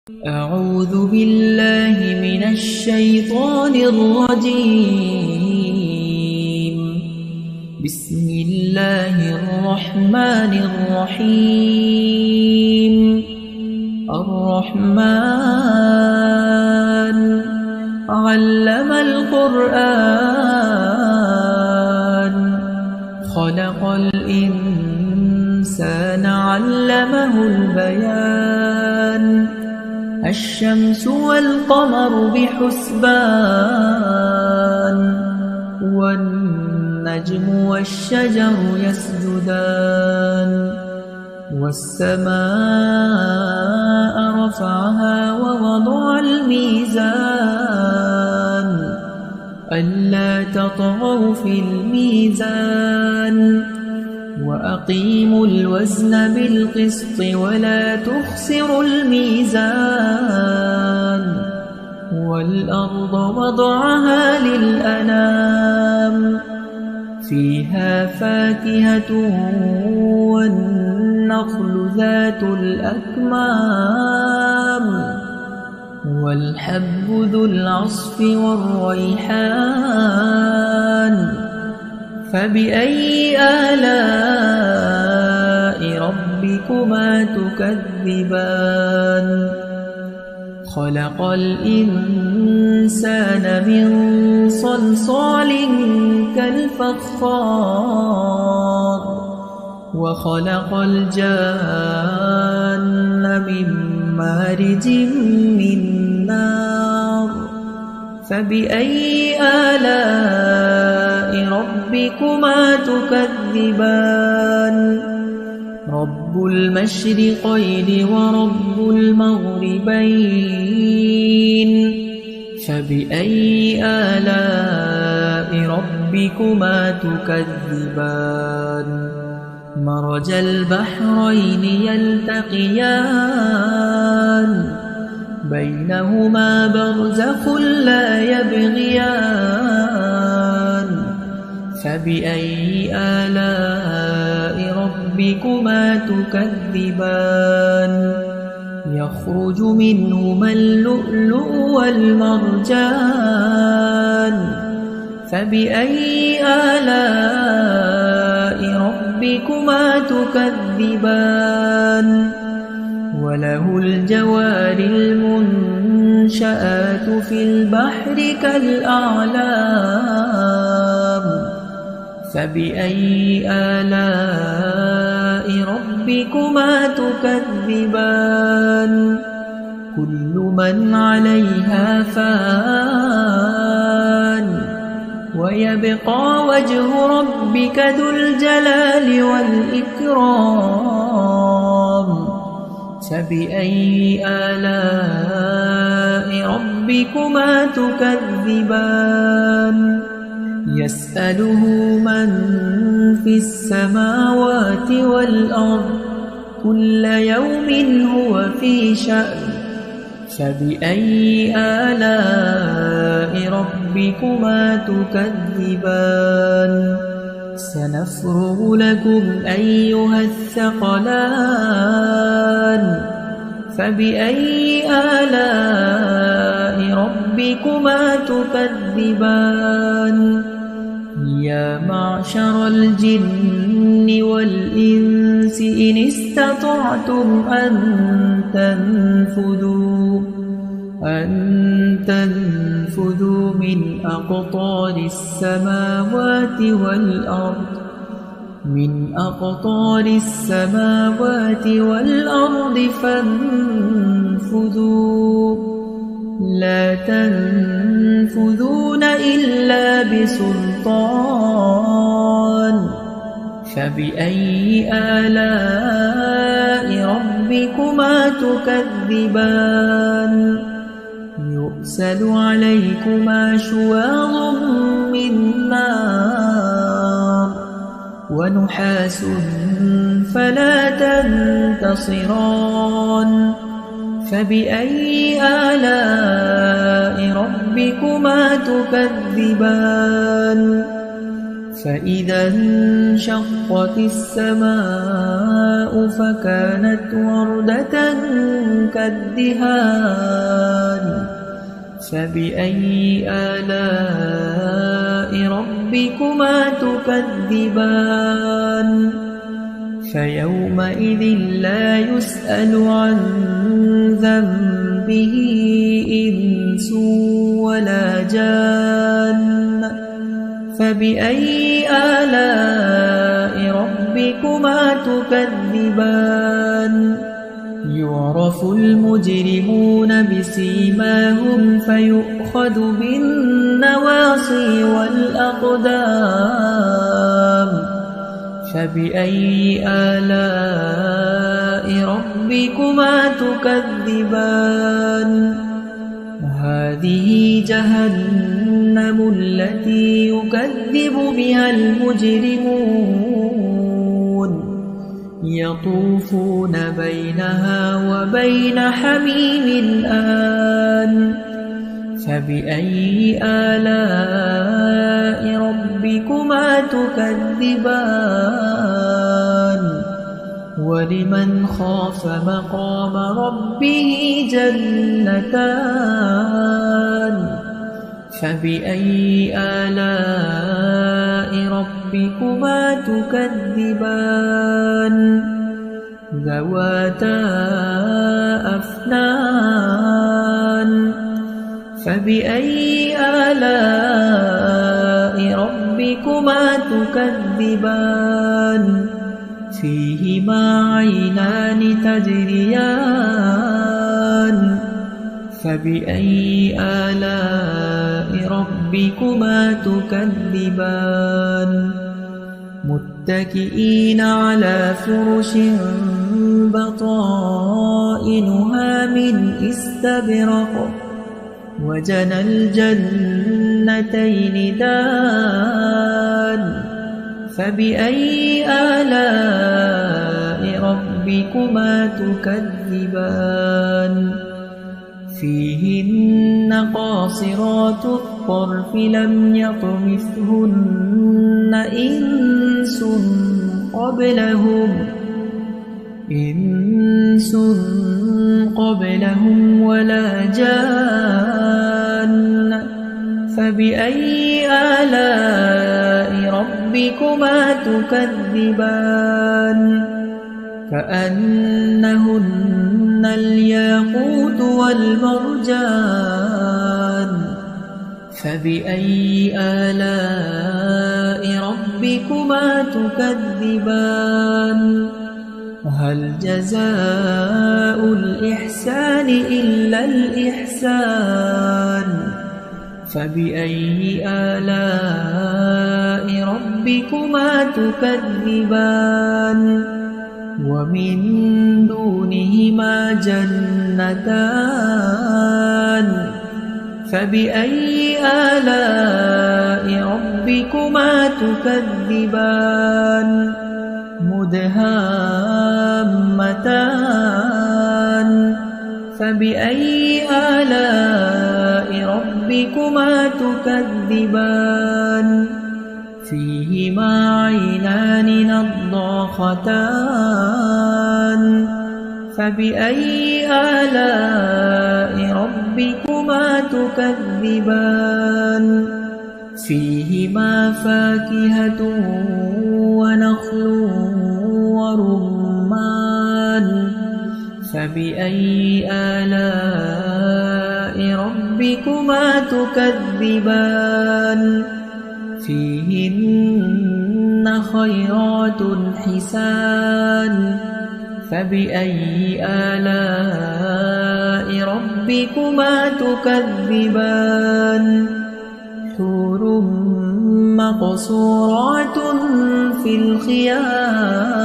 أعوذ بالله من الشيطان الرجيم. بسم الله الرحمن الرحيم. الرحمن علم القرآن خلق الإنسان علمه البيان الشمس والقمر بحسبان والنجم والشجر يسجدان والسماء رفعها ووضع الميزان ألا تطغوا في الميزان وأقيموا الوزن بالقسط ولا تخسروا الميزان والأرض وضعها للأنام فيها فاكهة والنخل ذات الأكمام والحب ذو العصف والريحان فبأي آلاء ربكما تكذبان خلق الإنسان من صلصال كالفخار وخلق الجان من مارج من نار فبأي آلاء ربكما تكذبان رب المشرقين ورب المغربين فبأي آلاء ربكما تكذبان مرج البحرين يلتقيان بينهما برزخ لا يبغيان فبأي آلاء ربكما تكذبان يخرج منهما اللؤلؤ والمرجان فبأي آلاء ربكما تكذبان وله الجوار المنشآت في البحر كالأعلام فبأي آلاء ربكما تكذبان كل من عليها فان ويبقى وجه ربك ذو الجلال والإكرام فبأي آلاء ربكما تكذبان يسأله من في السماوات والأرض كل يوم هو في شأن فبأي آلاء ربكما تكذبان سنفرغ لكم أيها الثقلان فبأي آلاء ربكما تكذبان يا معشر الجن والإنس إن استطعتم أن تنفذوا من أقطار السماوات والأرض فانفذوا لا تنفذون إلا بسلطان فبأي آلاء ربكما تكذبان يرسل عليكما شواظ من نار ونحاس فلا تنتصران فبأي آلاء ربكما تكذبان فإذا انشقت السماء فكانت وردة كالدهان فبأي آلاء ربكما تكذبان فيومئذ لا يسأل عن ذنبه إنس ولا جان فبأي آلاء ربكما تكذبان يعرف المجرمون بسيماهم فيؤخذ بالنواصي والأقدام فبأي آلاء ربكما تكذبان هذه جهنم التي يكذب بها المجرمون يطوفون بينها وبين حميم آن فبأي آلاء ربكما تكذبان ولمن خاف مقام ربه جنتان فبأي آلاء ربكما تكذبان ذواتا أفنان فبأي آلاء ربكما تكذبان فيهما عينان تجريان فبأي آلاء ربكما تكذبان متكئين على فرش بطائنها من استبرق وجنى الجنتين دان فبأي آلاء ربكما تكذبان فيهن قاصرات الطرف لم يطمثهن إنس قبلهم ولا جان فبأي آلاء ربكما تكذبان كأنهن الياقوت والمرجان فبأي آلاء ربكما تكذبان هل جزاء الإحسان إلا الإحسان فبأي آلاء ربكما تكذبان ومن دونهما جنتان فبأي آلاء ربكما تكذبان مدهامتان فبأي آلاء ربكما تكذبان فيهما عينان نضاختان فبأي آلاء ربكما تكذبان فيهما فاكهة ونخل ورمان فبأي آلاء ربكما تكذبان فيهن خيرات حسان فبأي آلاء ربكما تكذبان حور مقصورات في الخيام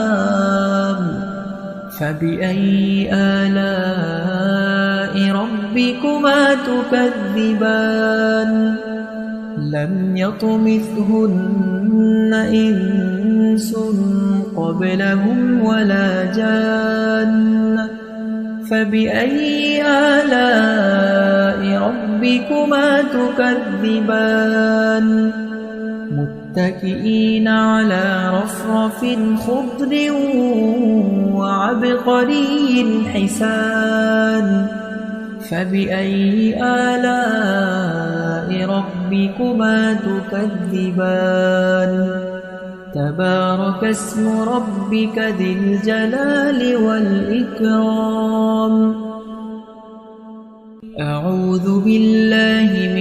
فبأي آلاء ربكما تكذبان لم يطمثهن إنس قبلهم ولا جان فبأي آلاء ربكما تكذبان متكئين على رفرف خضر وعبقري حسان فبأي آلاء ربكما تكذبان تبارك اسم ربك ذي الجلال والإكرام أعوذ بالله